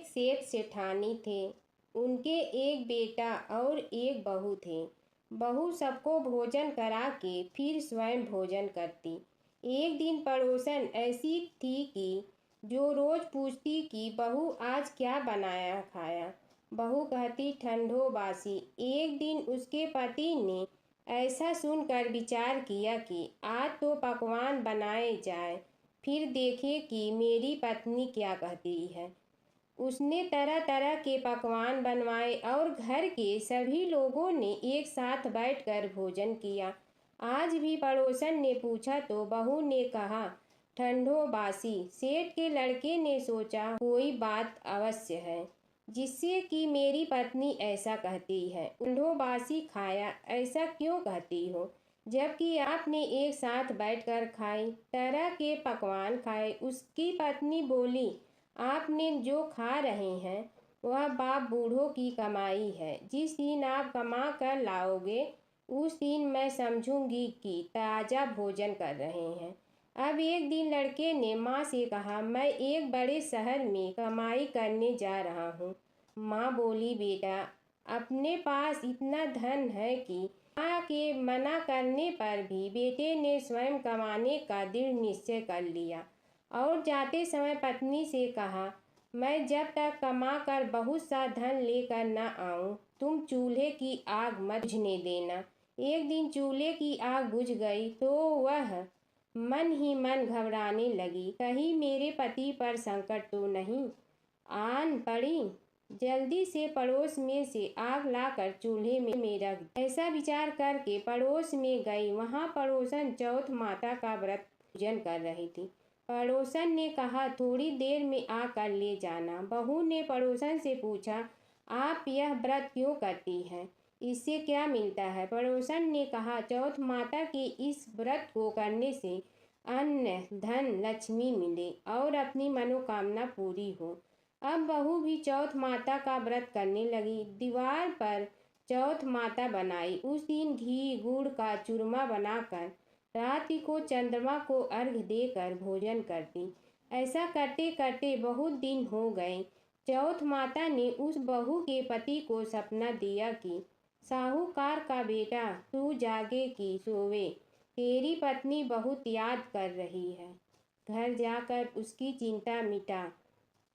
सेठ सेठानी थे। उनके एक बेटा और एक बहू थे। बहू सबको भोजन करा के फिर स्वयं भोजन करती। एक दिन पड़ोसन ऐसी थी कि जो रोज पूछती कि बहू आज क्या बनाया खाया। बहू कहती ठंडो बासी। एक दिन उसके पति ने ऐसा सुनकर विचार किया कि आज तो पकवान बनाए जाए, फिर देखे कि मेरी पत्नी क्या कहती है। उसने तरह तरह के पकवान बनवाए और घर के सभी लोगों ने एक साथ बैठकर भोजन किया। आज भी पड़ोसन ने पूछा तो बहू ने कहा ठंडो बासी। सेठ के लड़के ने सोचा कोई बात अवश्य है जिससे कि मेरी पत्नी ऐसा कहती है। ठंडो बासी खाया ऐसा क्यों कहती हो, जबकि आपने एक साथ बैठकर खाई, तरह के पकवान खाए। उसकी पत्नी बोली आपने जो खा रहे हैं वह बाप बूढ़ों की कमाई है। जिस दिन आप कमा कर लाओगे उस दिन मैं समझूंगी कि ताज़ा भोजन कर रहे हैं। अब एक दिन लड़के ने माँ से कहा मैं एक बड़े शहर में कमाई करने जा रहा हूँ। माँ बोली बेटा अपने पास इतना धन है कि माँ के मना करने पर भी बेटे ने स्वयं कमाने का दृढ़ निश्चय कर लिया और जाते समय पत्नी से कहा मैं जब तक कमा कर बहुत सा धन लेकर न आऊं तुम चूल्हे की आग मत बुझने देना। एक दिन चूल्हे की आग बुझ गई तो वह मन ही मन घबराने लगी, कहीं मेरे पति पर संकट तो नहीं आन पड़ी। जल्दी से पड़ोस में से आग लाकर चूल्हे में रख दी। ऐसा विचार करके पड़ोस में गई। वहां पड़ोसन चौथ माता का व्रत पूजन कर रही थी। पड़ोसन ने कहा थोड़ी देर में आकर ले जाना। बहू ने पड़ोसन से पूछा आप यह व्रत क्यों करती हैं, इससे क्या मिलता है। पड़ोसन ने कहा चौथ माता के इस व्रत को करने से अन्न धन लक्ष्मी मिले और अपनी मनोकामना पूरी हो। अब बहू भी चौथ माता का व्रत करने लगी। दीवार पर चौथ माता बनाई। उस दिन घी गुड़ का चूरमा बनाकर रात्रि को चंद्रमा को अर्घ्य देकर भोजन करती। ऐसा करते करते बहुत दिन हो गए। चौथ माता ने उस बहू के पति को सपना दिया कि साहूकार का बेटा तू जागे कि सोवे, तेरी पत्नी बहुत याद कर रही है। घर जाकर उसकी चिंता मिटा।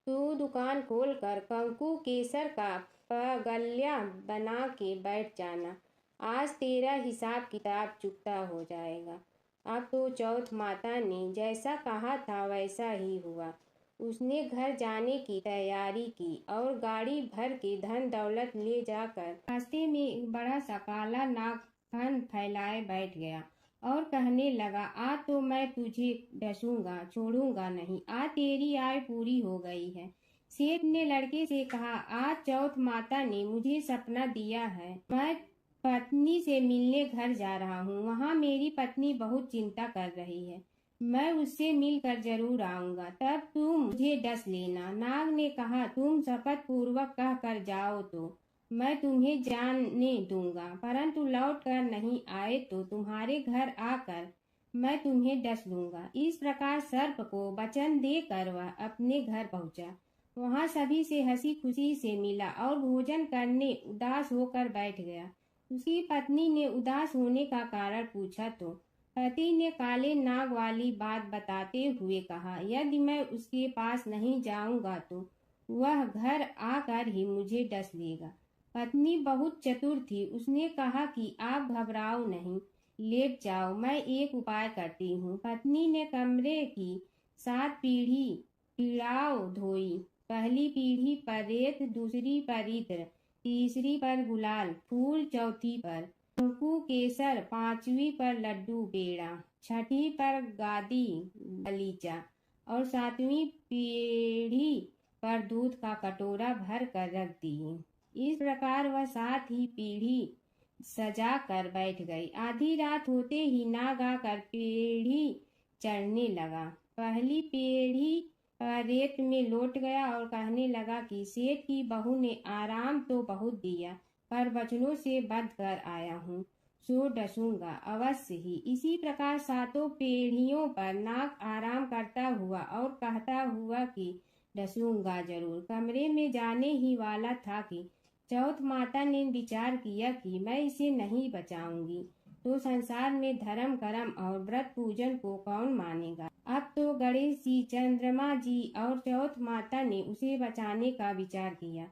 तू दुकान खोलकर कंकु केसर का पगल्या बना के बैठ जाना। आज तेरा हिसाब किताब चुकता हो जाएगा। अब तो चौथ माता ने जैसा कहा था वैसा ही हुआ। उसने घर जाने की तैयारी की और गाड़ी भर के धन दौलत ले जाकर रास्ते में एक बड़ा सा काला नाग फन फैलाए बैठ गया और कहने लगा आज तो मैं तुझे डसूंगा छोड़ूंगा नहीं, आज तेरी आय पूरी हो गई है। सेठ ने लड़के से कहा आज चौथ माता ने मुझे सपना दिया है, मैं पत्नी से मिलने घर जा रहा हूँ। वहाँ मेरी पत्नी बहुत चिंता कर रही है, मैं उससे मिलकर जरूर आऊंगा, तब तुम मुझे डस लेना। नाग ने कहा तुम शपथ पूर्वक कह कर जाओ तो मैं तुम्हें जाने दूंगा, परंतु लौट कर नहीं आए तो तुम्हारे घर आकर मैं तुम्हें डस लूंगा। इस प्रकार सर्प को वचन देकर वह अपने घर पहुंचा। वहां सभी से हंसी खुशी से मिला और भोजन करने उदास होकर बैठ गया। उसकी पत्नी ने उदास होने का कारण पूछा तो पति ने काले नाग वाली बात बताते हुए कहा यदि मैं उसके पास नहीं जाऊंगा तो वह घर आकर ही मुझे डस लेगा। पत्नी बहुत चतुर थी। उसने कहा कि आप घबराओ नहीं, लेट जाओ, मैं एक उपाय करती हूँ। पत्नी ने कमरे की 7 पीढ़ाओ धोई। पहली पीढ़ी पर रेत, दूसरी पर इत्र, तीसरी पर गुलाल फूल, चौथी पर कंकु केसर, 5वीं पर लड्डू पेड़ा, 6ठी पर गादी गलीचा और 7वीं पीढ़ी पर दूध का कटोरा भर कर रख दिए। इस प्रकार वह 7 ही पीढ़ी सजा कर बैठ गई। आधी रात होते ही नाग आकर पीढ़ी चढ़ने लगा। पहली पीढ़ी पर रेत में लौट गया और कहने लगा कि सेठ की बहू ने आराम तो बहुत दिया पर वचनों से बंध कर आया हूँ, सो डसूंगा अवश्य ही। इसी प्रकार 7 पीढ़ियों पर नाग आराम करता हुआ और कहता हुआ कि डसूंगा जरूर। कमरे में जाने ही वाला था कि चौथ माता ने विचार किया कि मैं इसे नहीं बचाऊंगी तो संसार में धर्म कर्म और व्रत पूजन को कौन मानेगा। अब तो गणेश जी, चंद्रमा जी और चौथ माता ने उसे बचाने का विचार किया।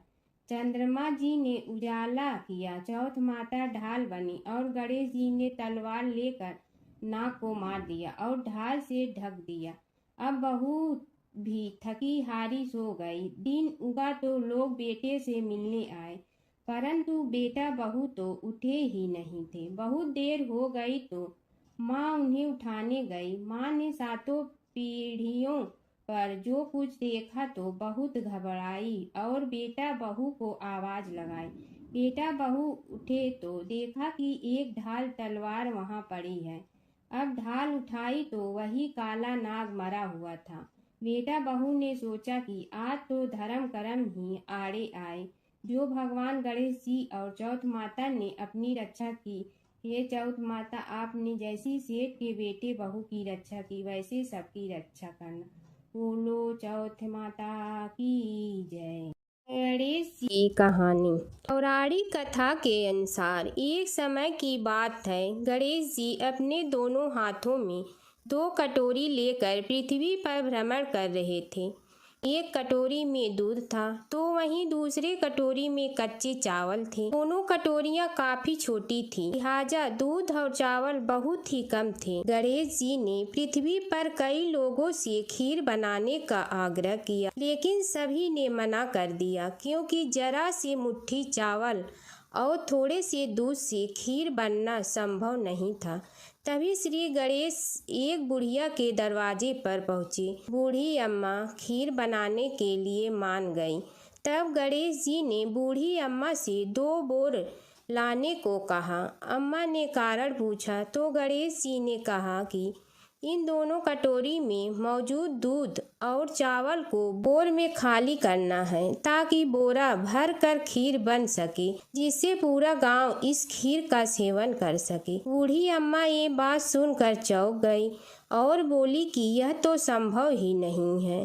चंद्रमा जी ने उजाला किया, चौथ माता ढाल बनी और गणेश जी ने तलवार लेकर नाग को मार दिया और ढाल से ढक दिया। अब बहू भी थकी हारी सो गई। दिन उगा तो लोग बेटे से मिलने आए, परंतु बेटा बहू तो उठे ही नहीं थे। बहुत देर हो गई तो माँ उन्हें उठाने गई। माँ ने सातों पीढ़ियों पर जो कुछ देखा तो बहुत घबराई और बेटा बहू को आवाज लगाई। बेटा बहू उठे तो देखा कि एक ढाल तलवार वहां पड़ी है। अब ढाल उठाई तो वही काला नाग मरा हुआ था। बेटा बहू ने सोचा कि आज तो धर्म कर्म ही आड़े आए। जो भगवान गणेश जी और चौथ माता ने अपनी रक्षा की, हे चौथ माता, आपने जैसी सेठ के बेटे बहू की रक्षा की वैसे सबकी रक्षा करना। बोलो चौथ माता की जय। गणेश जी की कहानी। पौराणिक कथा के अनुसार एक समय की बात है, गणेश जी अपने दोनों हाथों में 2 कटोरी लेकर पृथ्वी पर भ्रमण कर रहे थे। एक कटोरी में दूध था तो वहीं दूसरे कटोरी में कच्चे चावल थे। दोनों कटोरियां काफी छोटी थी, लिहाजा दूध और चावल बहुत ही कम थे। गणेश जी ने पृथ्वी पर कई लोगों से खीर बनाने का आग्रह किया, लेकिन सभी ने मना कर दिया, क्योंकि जरा सी मुट्ठी चावल और थोड़े से दूध से खीर बनना संभव नहीं था। तभी श्री गणेश एक बुढ़िया के दरवाजे पर पहुँचे। बूढ़ी अम्मा खीर बनाने के लिए मान गई। तब गणेश जी ने बूढ़ी अम्मा से 2 बोर लाने को कहा। अम्मा ने कारण पूछा तो गणेश जी ने कहा कि इन दोनों कटोरी में मौजूद दूध और चावल को बोर में खाली करना है, ताकि बोरा भर कर खीर बन सके, जिससे पूरा गांव इस खीर का सेवन कर सके। बूढ़ी अम्मा ये बात सुनकर चौंक गई और बोली कि यह तो संभव ही नहीं है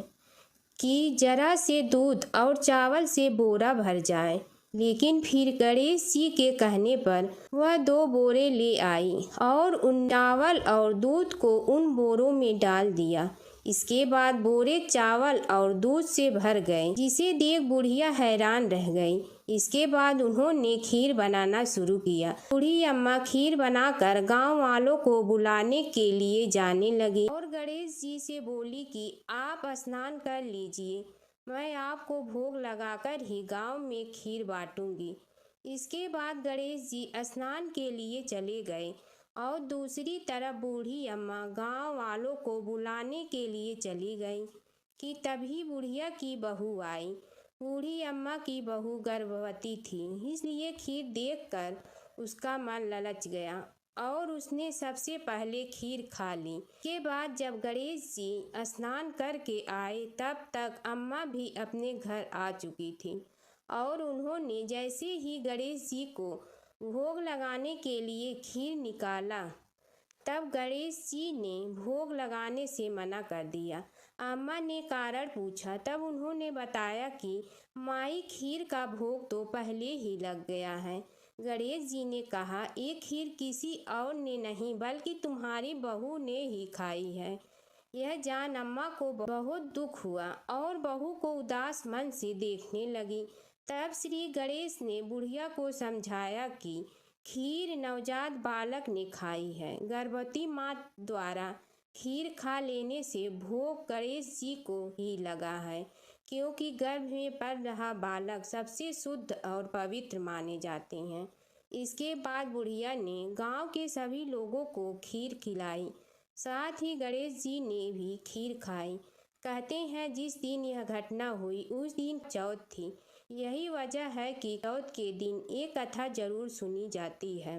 कि जरा से दूध और चावल से बोरा भर जाए। लेकिन फिर गणेश जी के कहने पर वह 2 बोरे ले आई और उन चावल और दूध को उन बोरों में डाल दिया। इसके बाद बोरे चावल और दूध से भर गए, जिसे देख बुढ़िया हैरान रह गई। इसके बाद उन्होंने खीर बनाना शुरू किया। बूढ़ी अम्मा खीर बनाकर गांव वालों को बुलाने के लिए जाने लगी और गणेश जी से बोली कि आप स्नान कर लीजिए, मैं आपको भोग लगाकर ही गांव में खीर बांटूंगी। इसके बाद गणेश जी स्नान के लिए चले गए और दूसरी तरफ बूढ़ी अम्मा गांव वालों को बुलाने के लिए चली गई कि तभी बुढ़िया की बहू आई। बूढ़ी अम्मा की बहू गर्भवती थी, इसलिए खीर देखकर उसका मन ललच गया और उसने सबसे पहले खीर खा ली। के बाद जब गणेश जी स्नान करके आए तब तक अम्मा भी अपने घर आ चुकी थी और उन्होंने जैसे ही गणेश जी को भोग लगाने के लिए खीर निकाला, तब गणेश जी ने भोग लगाने से मना कर दिया। अम्मा ने कारण पूछा, तब उन्होंने बताया कि माई खीर का भोग तो पहले ही लग गया है। गणेश जी ने कहा, ये खीर किसी और ने नहीं बल्कि तुम्हारी बहू ने ही खाई है। यह जान अम्मा को बहुत दुख हुआ और बहू को उदास मन से देखने लगी। तब श्री गणेश ने बुढ़िया को समझाया कि खीर नवजात बालक ने खाई है। गर्भवती माँ द्वारा खीर खा लेने से भोग गणेश जी को ही लगा है, क्योंकि गर्भ में पल रहा बालक सबसे शुद्ध और पवित्र माने जाते हैं। इसके बाद बुढ़िया ने गांव के सभी लोगों को खीर खिलाई, साथ ही गणेश जी ने भी खीर खाई। कहते हैं जिस दिन यह घटना हुई उस दिन चौथ थी। यही वजह है कि चौथ के दिन एक कथा जरूर सुनी जाती है।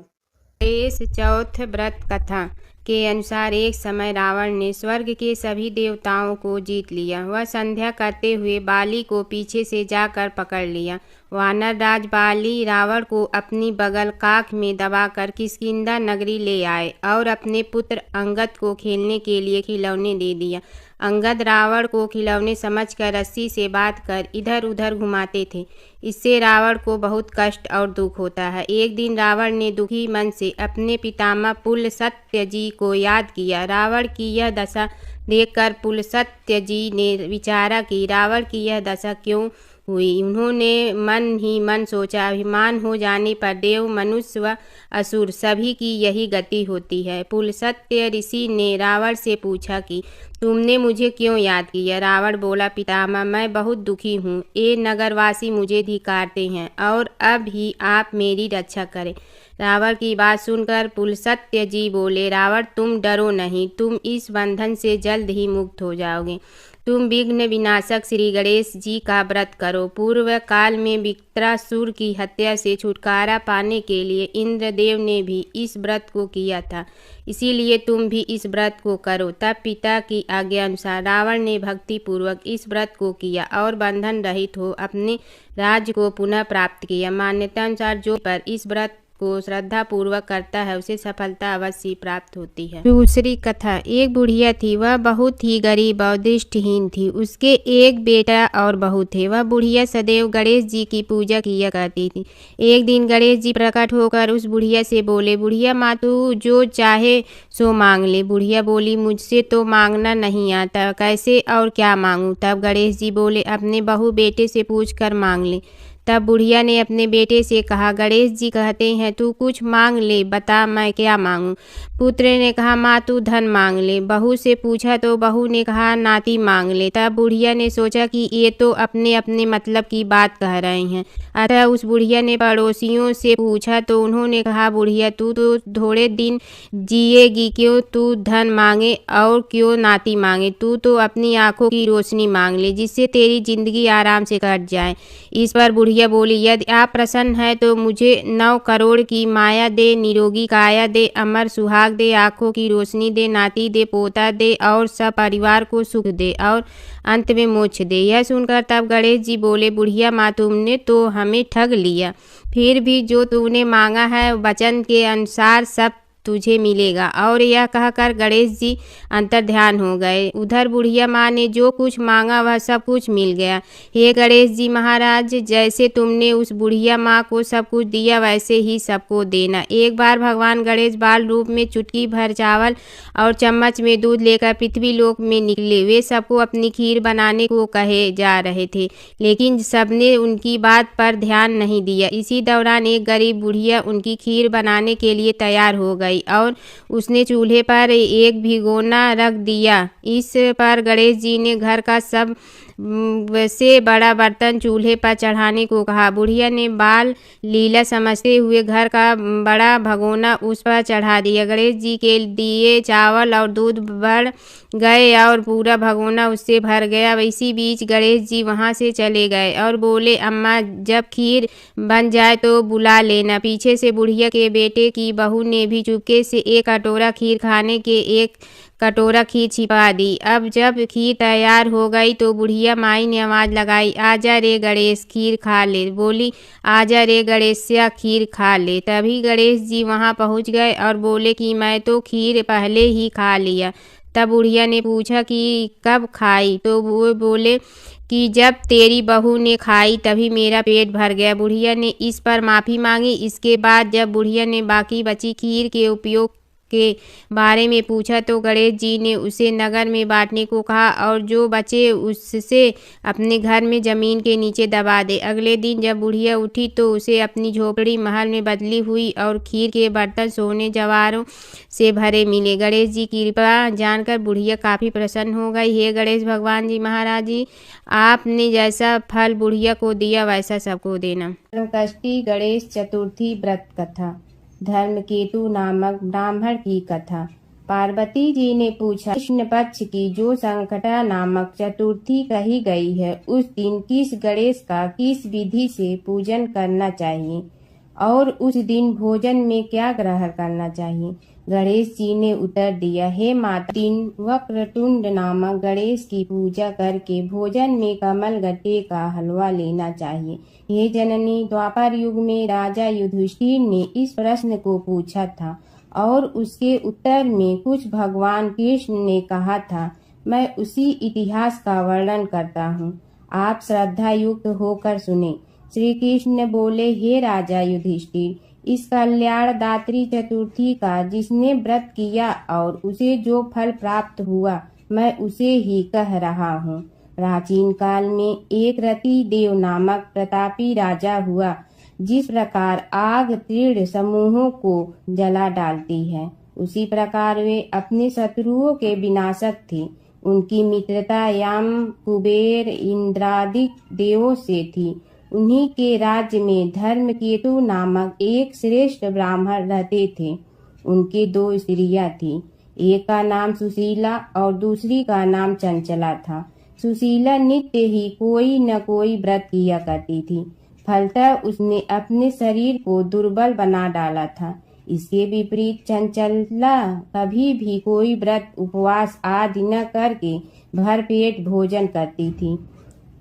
गणेश चौथ व्रत कथा के अनुसार एक समय रावण ने स्वर्ग के सभी देवताओं को जीत लिया। वह संध्या करते हुए बाली को पीछे से जाकर पकड़ लिया। वानर राज बाली रावण को अपनी बगल काख में दबाकर किष्किंधा नगरी ले आए और अपने पुत्र अंगद को खेलने के लिए खिलौने दे दिया। अंगद रावण को खिलौने समझकर रस्सी से बांधकर इधर उधर घुमाते थे। इससे रावण को बहुत कष्ट और दुख होता है। एक दिन रावण ने दुखी मन से अपने पितामह पुलस्त्य जी को याद किया। रावण की यह दशा देखकर पुलस्त्य जी ने विचारा कि रावण की यह दशा क्यों हुई। उन्होंने मन ही मन सोचा, अभिमान हो जाने पर देव, मनुष्य व असुर सभी की यही गति होती है। पुलस्त्य ऋषि ने रावण से पूछा कि तुमने मुझे क्यों याद किया। रावण बोला, पितामह, मैं बहुत दुखी हूँ। ये नगरवासी मुझे धिक्कारते हैं और अब ही आप मेरी रक्षा करें। रावण की बात सुनकर पुलस्त्य जी बोले, रावण, तुम डरो नहीं, तुम इस बंधन से जल्द ही मुक्त हो जाओगे। तुम विघ्न विनाशक श्री गणेश जी का व्रत करो। पूर्व काल में वृत्रासुर की हत्या से छुटकारा पाने के लिए इंद्रदेव ने भी इस व्रत को किया था, इसीलिए तुम भी इस व्रत को करो। तब पिता की आज्ञा अनुसार रावण ने भक्ति पूर्वक इस व्रत को किया और बंधन रहित हो अपने राज्य को पुनः प्राप्त किया। मान्यता अनुसार जो पर इस व्रत को श्रद्धा पूर्वक करता है उसे सफलता अवश्य प्राप्त होती है। दूसरी कथा। एक बुढ़िया थी, वह बहुत ही गरीब और दृष्टिहीन थी। उसके एक बेटा और बहू थे। वह बुढ़िया सदैव गणेश जी की पूजा किया करती थी। एक दिन गणेश जी प्रकट होकर उस बुढ़िया से बोले, बुढ़िया माँ, तू जो चाहे सो मांग ले। बुढ़िया बोली, मुझसे तो मांगना नहीं आता, कैसे और क्या मांगूं। तब गणेश जी बोले, अपने बहू बेटे से पूछ कर मांग ले। तब बुढ़िया ने अपने बेटे से कहा, गणेश जी कहते हैं तू कुछ मांग ले, बता मैं क्या मांगूं। पुत्र ने कहा, माँ तू धन मांग ले। बहू से पूछा तो बहू ने कहा, नाती मांग ले। तब बुढ़िया ने सोचा कि ये तो अपने अपने मतलब की बात कह रहे हैं। अतः उस बुढ़िया ने पड़ोसियों से पूछा तो उन्होंने कहा, बुढ़िया तू तो थोड़े दिन जिएगी, क्यों तू धन मांगे और क्यों नाती मांगे। तू तो अपनी आंखों की रोशनी मांग ले, जिससे तेरी जिंदगी आराम से कट जाए। इस पर बुढ़िया बोली, यदि आप प्रसन्न है तो मुझे 9 करोड़ की माया दे, निरोगी काया दे, अमर सुहाग दे, आंखों की रोशनी दे, नाती दे, पोता दे और सब परिवार को सुख दे और अंत में मोक्ष दे। यह सुनकर तब गणेश जी बोले, बुढ़िया माँ, तुमने तो हमें ठग लिया। फिर भी जो तूने मांगा है वचन के अनुसार सब तुझे मिलेगा। और यह कहकर गणेश जी अंतर्ध्यान हो गए। उधर बुढ़िया माँ ने जो कुछ मांगा वह सब कुछ मिल गया। हे गणेश जी महाराज, जैसे तुमने उस बुढ़िया माँ को सब कुछ दिया वैसे ही सबको देना। एक बार भगवान गणेश बाल रूप में चुटकी भर चावल और चम्मच में दूध लेकर पृथ्वी लोक में निकले। वे सबको अपनी खीर बनाने को कहे जा रहे थे, लेकिन सबने उनकी बात पर ध्यान नहीं दिया। इसी दौरान एक गरीब बुढ़िया उनकी खीर बनाने के लिए तैयार हो गई और उसने चूल्हे पर एक भिगोना रख दिया। इस पर गणेश जी ने घर का सब से बड़ा बर्तन चूल्हे पर चढ़ाने को कहा। बुढ़िया ने बाल लीला समझते हुए घर का बड़ा भगोना उस पर चढ़ा दिया। गणेश जी के दिए चावल और दूध बढ़ गए और पूरा भगोना उससे भर गया। इसी बीच गणेश जी वहाँ से चले गए और बोले, अम्मा जब खीर बन जाए तो बुला लेना। पीछे से बुढ़िया के बेटे की बहू ने भी चुपके से एक कटोरा खीर खाने के एक कटोरा खीर छिपा दी। अब जब खीर तैयार हो गई तो बुढ़िया माई ने आवाज़ लगाई, आजा रे गणेश खीर खा ले। बोली, आजा रे गणेशिया खीर खा ले। तभी गणेश जी वहाँ पहुँच गए और बोले कि मैं तो खीर पहले ही खा लिया। तब बुढ़िया ने पूछा कि कब खाई, तो वो बोले कि जब तेरी बहू ने खाई तभी मेरा पेट भर गया। बुढ़िया ने इस पर माफ़ी मांगी। इसके बाद जब बुढ़िया ने बाकी बची खीर के उपयोग के बारे में पूछा तो गणेश जी ने उसे नगर में बांटने को कहा और जो बचे उससे अपने घर में ज़मीन के नीचे दबा दे। अगले दिन जब बुढ़िया उठी तो उसे अपनी झोपड़ी महल में बदली हुई और खीर के बर्तन सोने जवाहरों से भरे मिले। गणेश जी की कृपा जानकर बुढ़िया काफ़ी प्रसन्न हो गई। हे गणेश भगवान जी महाराज जी, आपने जैसा फल बुढ़िया को दिया वैसा सबको देना। संकष्टी गणेश चतुर्थी व्रत कथा। धर्मकेतु नामक ब्राह्मण की कथा। पार्वती जी ने पूछा, कृष्ण पक्ष की जो संकटा नामक चतुर्थी कही गई है उस दिन किस गणेश का किस विधि से पूजन करना चाहिए और उस दिन भोजन में क्या ग्रहण करना चाहिए। गणेश जी ने उत्तर दिया, हे माता, दिन वक्रतुंड नामक गणेश की पूजा करके भोजन में कमल गट्टे का हलवा लेना चाहिए। हे जननी, द्वापर युग में राजा युधिष्ठिर ने इस प्रश्न को पूछा था और उसके उत्तर में कुछ भगवान कृष्ण ने कहा था, मैं उसी इतिहास का वर्णन करता हूँ। आप श्रद्धा युक्त होकर सुने। श्री कृष्ण बोले, हे राजा युधिष्ठिर, इस कल्याणदात्री चतुर्थी का जिसने व्रत किया और उसे जो फल प्राप्त हुआ, मैं उसे ही कह रहा हूँ। प्राचीन काल में एक रति देव नामक प्रतापी राजा हुआ। जिस प्रकार आग तीव्र समूहों को जला डालती है, उसी प्रकार वे अपने शत्रुओं के विनाशक थे। उनकी मित्रता यम, कुबेर, इंद्रादि देवों से थी। उन्हीं के राज्य में धर्मकेतु नामक एक श्रेष्ठ ब्राह्मण रहते थे। उनके 2 स्त्रियां थीं। एक का नाम सुशीला और दूसरी का नाम चंचला था। सुशीला नित्य ही कोई न कोई व्रत किया करती थी। फलतः उसने अपने शरीर को दुर्बल बना डाला था। इसके विपरीत चंचला कभी भी कोई व्रत उपवास आदि न करके भरपेट भोजन करती थी।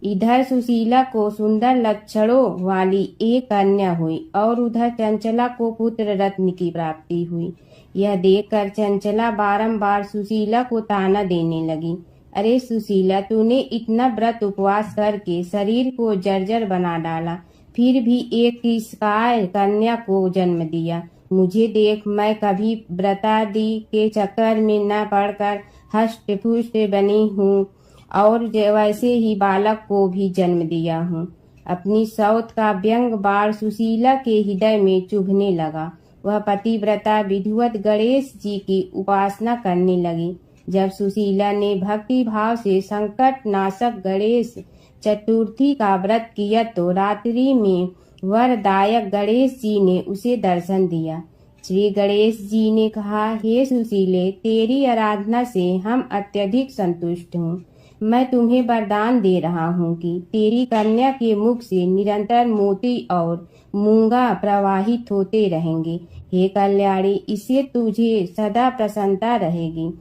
इधर सुशीला को सुंदर लक्षणों वाली एक कन्या हुई और उधर चंचला को पुत्र रत्न की प्राप्ति हुई। यह देखकर चंचला बारंबार सुशीला को ताना देने लगी। अरे सुशीला, तूने इतना व्रत उपवास करके शरीर को जर्जर बना डाला, फिर भी एक किसकाय कन्या को जन्म दिया। मुझे देख, मैं कभी व्रतादि के चक्कर में न पड़कर हष्ट पुष्ट बनी हूँ और वैसे ही बालक को भी जन्म दिया हूँ। अपनी सौत का व्यंग बाण सुशीला के हृदय में चुभने लगा। वह पतिव्रता विधिवत गणेश जी की उपासना करने लगी। जब सुशीला ने भक्ति भाव से संकट नाशक गणेश चतुर्थी का व्रत किया तो रात्रि में वरदायक गणेश जी ने उसे दर्शन दिया। श्री गणेश जी ने कहा, हे सुशीले, तेरी आराधना से हम अत्यधिक संतुष्ट हूँ। मैं तुम्हें वरदान दे रहा हूँ कि तेरी कन्या के मुख से निरंतर मोती और मूंगा प्रवाहित होते रहेंगे। हे कल्याणी, इससे तुझे सदा प्रसन्नता रहेगी।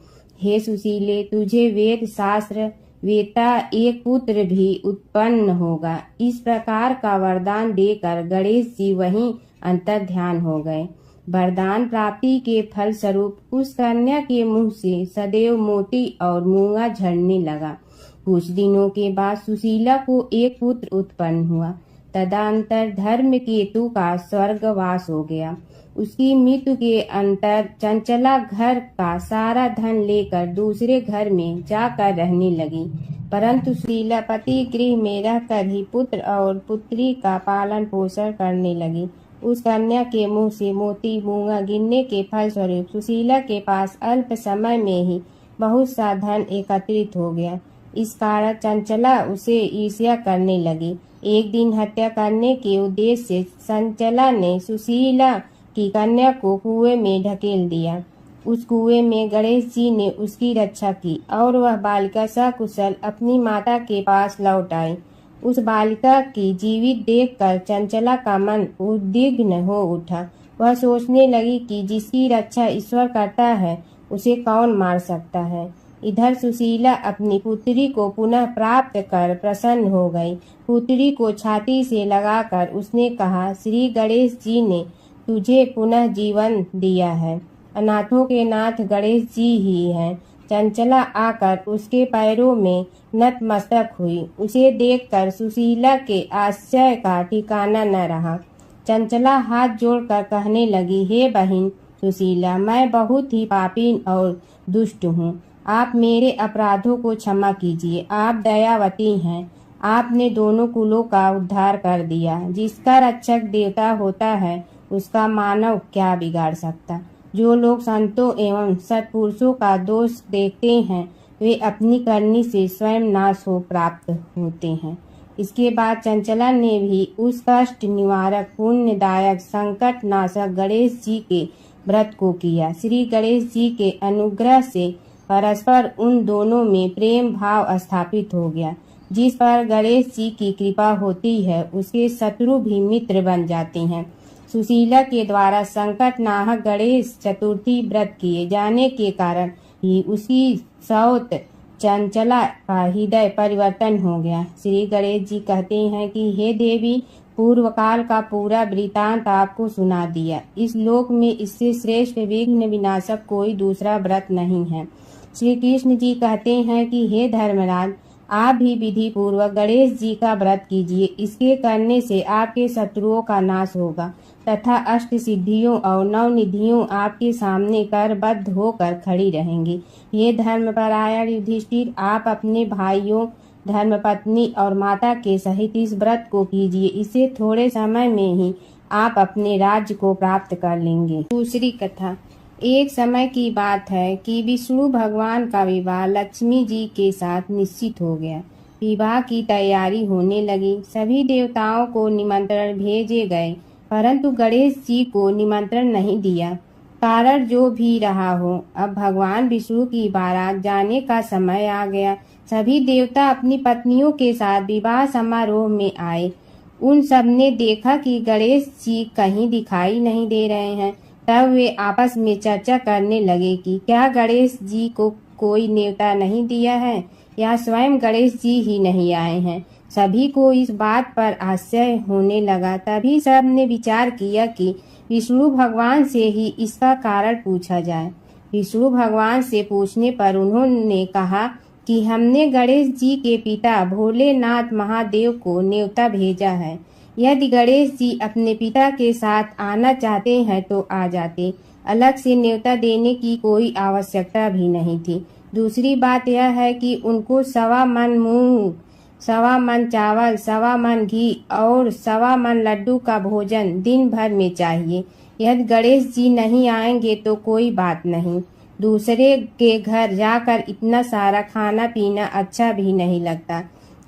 हे सुशीले, तुझे वेद शास्त्र वेता एक पुत्र भी उत्पन्न होगा। इस प्रकार का वरदान देकर गणेश जी वहीं अंतर ध्यान हो गए। वरदान प्राप्ति के फल स्वरूप उस कन्या के मुंह से सदैव मोती और मूंगा झड़ने लगा। कुछ दिनों के बाद सुशीला को एक पुत्र उत्पन्न हुआ। तदंतर धर्मकेतु का स्वर्गवास हो गया। उसकी मृत्यु के अंतर चंचला घर का सारा धन लेकर दूसरे घर में जाकर रहने लगी, परंतु सुशीला पति गृह में रहकर ही पुत्र और पुत्री का पालन पोषण करने लगी। उस कन्या के मुंह से मोती मूंगा गिरने के फलस्वरूप सुशीला के पास अल्प समय में ही बहुत सा धन एकत्रित हो गया। इस कारण चंचला उसे ईर्ष्या करने लगी। एक दिन हत्या करने के उद्देश्य से चंचला ने सुशीला की कन्या को कुएं में ढकेल दिया। उस कुएं में गणेश जी ने उसकी रक्षा की और वह बालिका सकुशल अपनी माता के पास लौट आई। उस बालिका की जीवित देखकर चंचला का मन उद्विग्न हो उठा। वह सोचने लगी कि जिसकी रक्षा ईश्वर करता है उसे कौन मार सकता है। इधर सुशीला अपनी पुत्री को पुनः प्राप्त कर प्रसन्न हो गई। पुत्री को छाती से लगाकर उसने कहा, श्री गणेश जी ने तुझे पुनः जीवन दिया है। अनाथों के नाथ गणेश जी ही हैं। चंचला आकर उसके पैरों में नतमस्तक हुई। उसे देखकर सुशीला के आश्चर्य का ठिकाना न रहा। चंचला हाथ जोड़कर कहने लगी, हे बहन सुशीला, मैं बहुत ही पापीन और दुष्ट हूँ। आप मेरे अपराधों को क्षमा कीजिए। आप दयावती हैं। आपने दोनों कुलों का उद्धार कर दिया। जिसका रक्षक देवता होता है उसका मानव क्या बिगाड़ सकता। जो लोग संतों एवं सत्पुरुषों का दोष देखते हैं वे अपनी करनी से स्वयं नाश हो प्राप्त होते हैं। इसके बाद चंचला ने भी उस कष्ट निवारक पुण्यदायक संकट नाशक गणेश जी के व्रत को किया। श्री गणेश जी के अनुग्रह से परस्पर उन दोनों में प्रेम भाव स्थापित हो गया। जिस पर गणेश जी की कृपा होती है उसके शत्रु भी मित्र बन जाते हैं। सुशीला के द्वारा संकट नाहक गणेश चतुर्थी व्रत किए जाने के कारण ही उसकी सौत चंचला का हृदय परिवर्तन हो गया। श्री गणेश जी कहते हैं कि हे देवी, पूर्व काल का पूरा वृतांत आपको सुना दिया। इस लोक में इससे श्रेष्ठ विघ्न विनाशक कोई दूसरा व्रत नहीं है। श्री कृष्ण जी कहते हैं कि हे धर्मराज, आप भी विधि पूर्वक गणेश जी का व्रत कीजिए। इसके करने से आपके शत्रुओं का नाश होगा तथा अष्ट सिद्धियों और नवनिधियों आपके सामने करबद्ध होकर खड़ी रहेंगी। ये धर्मपरायण युधिष्ठिर, आप अपने भाइयों, धर्मपत्नी और माता के सहित इस व्रत को कीजिए। इससे थोड़े समय में ही आप अपने राज्य को प्राप्त कर लेंगे। दूसरी कथा। एक समय की बात है कि विष्णु भगवान का विवाह लक्ष्मी जी के साथ निश्चित हो गया। विवाह की तैयारी होने लगी। सभी देवताओं को निमंत्रण भेजे गए, परंतु गणेश जी को निमंत्रण नहीं दिया। कारण जो भी रहा हो, अब भगवान विष्णु की बारात जाने का समय आ गया। सभी देवता अपनी पत्नियों के साथ विवाह समारोह में आए। उन सब ने देखा कि गणेश जी कहीं दिखाई नहीं दे रहे हैं। तब वे आपस में चर्चा करने लगे कि क्या गणेश जी को कोई न्योता नहीं दिया है या स्वयं गणेश जी ही नहीं आए हैं। सभी को इस बात पर आश्चर्य होने लगा। तभी सब ने विचार किया कि विष्णु भगवान से ही इसका कारण पूछा जाए। विष्णु भगवान से पूछने पर उन्होंने कहा कि हमने गणेश जी के पिता भोलेनाथ महादेव को न्योता भेजा है। यदि गणेश जी अपने पिता के साथ आना चाहते हैं तो आ जाते। अलग से न्योता देने की कोई आवश्यकता भी नहीं थी। दूसरी बात यह है कि उनको 1.25 मन मूंग, 1.25 मन चावल, 1.25 मन घी और 1.25 मन लड्डू का भोजन दिन भर में चाहिए। यदि गणेश जी नहीं आएंगे तो कोई बात नहीं। दूसरे के घर जाकर इतना सारा खाना पीना अच्छा भी नहीं लगता।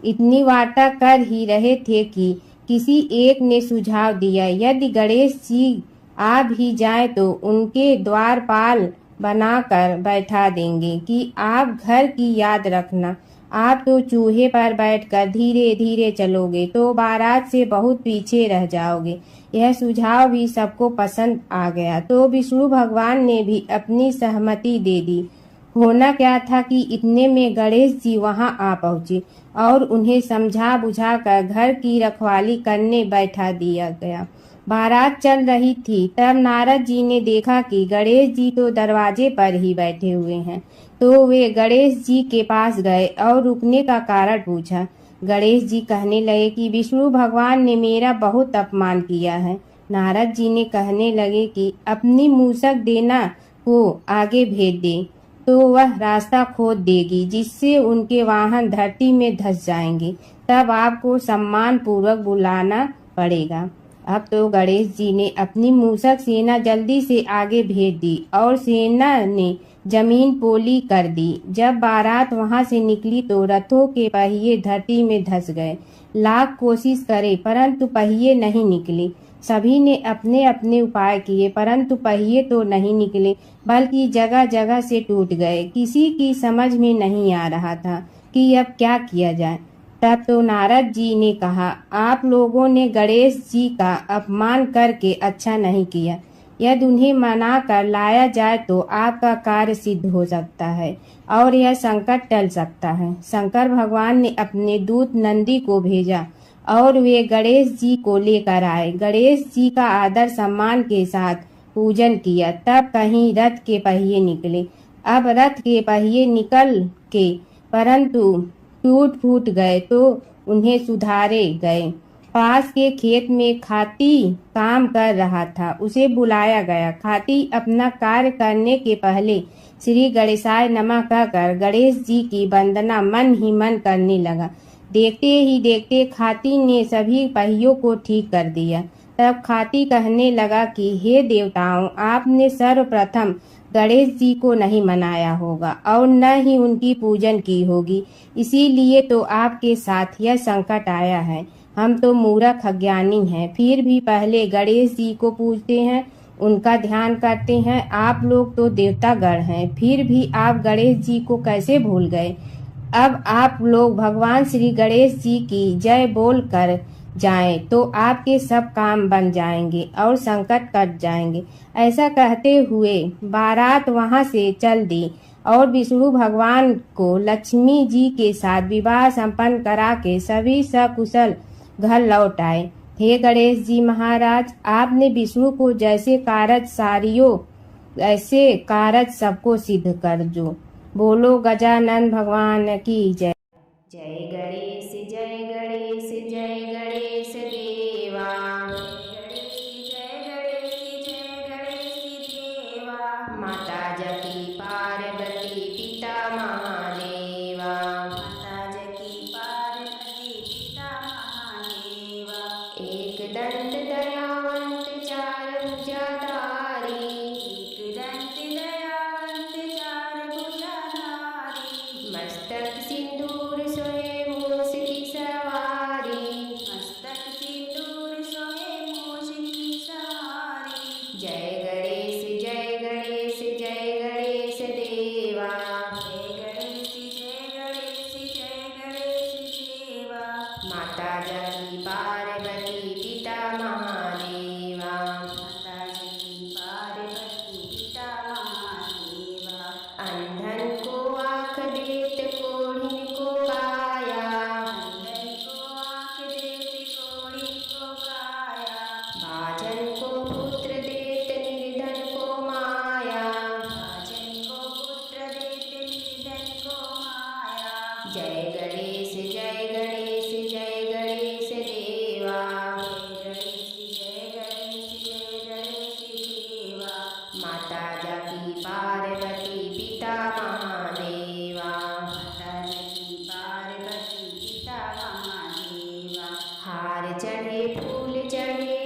इतनी वार्ता कर ही रहे थे कि किसी एक ने सुझाव दिया, यदि गणेश जी आ भी जाए तो उनके द्वारपाल बनाकर बैठा देंगे कि आप घर की याद रखना। आप तो चूहे पर बैठकर धीरे धीरे चलोगे तो बारात से बहुत पीछे रह जाओगे। यह सुझाव भी सबको पसंद आ गया तो विष्णु भगवान ने भी अपनी सहमति दे दी। होना क्या था कि इतने में गणेश जी वहां आ पहुंचे और उन्हें समझा बुझाकर घर की रखवाली करने बैठा दिया गया। बारात चल रही थी, तब नारद जी ने देखा कि गणेश जी तो दरवाजे पर ही बैठे हुए हैं। तो वे गणेश जी के पास गए और रुकने का कारण पूछा। गणेश जी कहने लगे कि विष्णु भगवान ने मेरा बहुत अपमान किया है। नारद जी ने कहने लगे कि अपनी मूसक देना को आगे भेज दे तो वह रास्ता खोद देगी, जिससे उनके वाहन धरती में धंस जाएंगे। तब आपको सम्मान पूर्वक बुलाना पड़ेगा। अब तो गणेश जी ने अपनी मूसक सेना जल्दी से आगे भेज दी और सेना ने जमीन पोली कर दी। जब बारात वहां से निकली तो रथों के पहिए धरती में धंस गए। लाख कोशिश करे परंतु पहिए नहीं निकले। सभी ने अपने अपने उपाय किए परंतु पहिए तो नहीं निकले, बल्कि जगह जगह से टूट गए। किसी की समझ में नहीं आ रहा था कि अब क्या किया जाए। तब तो नारद जी ने कहा, आप लोगों ने गणेश जी का अपमान करके अच्छा नहीं किया। यदि उन्हें मना कर लाया जाए तो आपका कार्य सिद्ध हो सकता है और यह संकट टल सकता है। शंकर भगवान ने अपने दूत नंदी को भेजा और वे गणेश जी को लेकर आए। गणेश जी का आदर सम्मान के साथ पूजन किया। तब कहीं रथ के पहिए निकले। अब रथ के पहिए निकल के परंतु टूट फूट गए तो उन्हें सुधारे गए। पास के खेत में खाती काम कर रहा था, उसे बुलाया गया। खाती अपना कार्य करने के पहले श्री गणेशाय नमः कहकर गणेश जी की वंदना मन ही मन करने लगा। देखते ही देखते खाती ने सभी पहियों को ठीक कर दिया। तब खाती कहने लगा कि हे देवताओं, आपने सर्वप्रथम गणेश जी को नहीं मनाया होगा और न ही उनकी पूजन की होगी, इसीलिए तो आपके साथ यह संकट आया है। हम तो मूर्ख अज्ञानी हैं, फिर भी पहले गणेश जी को पूजते हैं, उनका ध्यान करते हैं। आप लोग तो देवतागण हैं, फिर भी आप गणेश जी को कैसे भूल गए। अब आप लोग भगवान श्री गणेश जी की जय बोल कर जाएं तो आपके सब काम बन जाएंगे और संकट कट जाएंगे। ऐसा कहते हुए बारात वहां से चल दी और विष्णु भगवान को लक्ष्मी जी के साथ विवाह संपन्न करा के सभी सकुशल घर लौट आए। हे गणेश जी महाराज, आपने विष्णु को जैसे कारज सारियो ऐसे कारज सबको सिद्ध कर जो बोलो गजानन भगवान की जय। जय गणेश जय गणेश जय गणेश देवा। जय गणेश जय गणेश देवा। माता जकी पार्वती पिता महादेवा। माता जकी पार्वती पिता महादेवा। एक दंत दयावंत चार भुजाधारी। एक दंत दयावंत चार भुजाधारी। मस्तक सिंदूर सोहे मूस की सवारी। मस्तक सिंदूर सोहे मूस की सवारी। जय गणेश जय गणेश जय गणेश देवा। जय गणेश जय गणेश जय गणेश देवा। माता जकी पार्वती पिता महादेवा। माता जकी पार्वती पिता महादेवा। अंधन को आँख देत कोढ़िन को काया। अंधन को आँख देत कोढ़िन को काया। भाजन को पुत्र देत निर्धन को माया। भाजन को पुत्र देत निर्धन को माया। जय गणेश जय गणेश जय गणेश देवा। जय गणेश जय गणेश देवा। माता जकी पार्वती पिता महादेवा। माता जकी पार्वती पिता महादेवा। हार चढ़े फूल चढ़े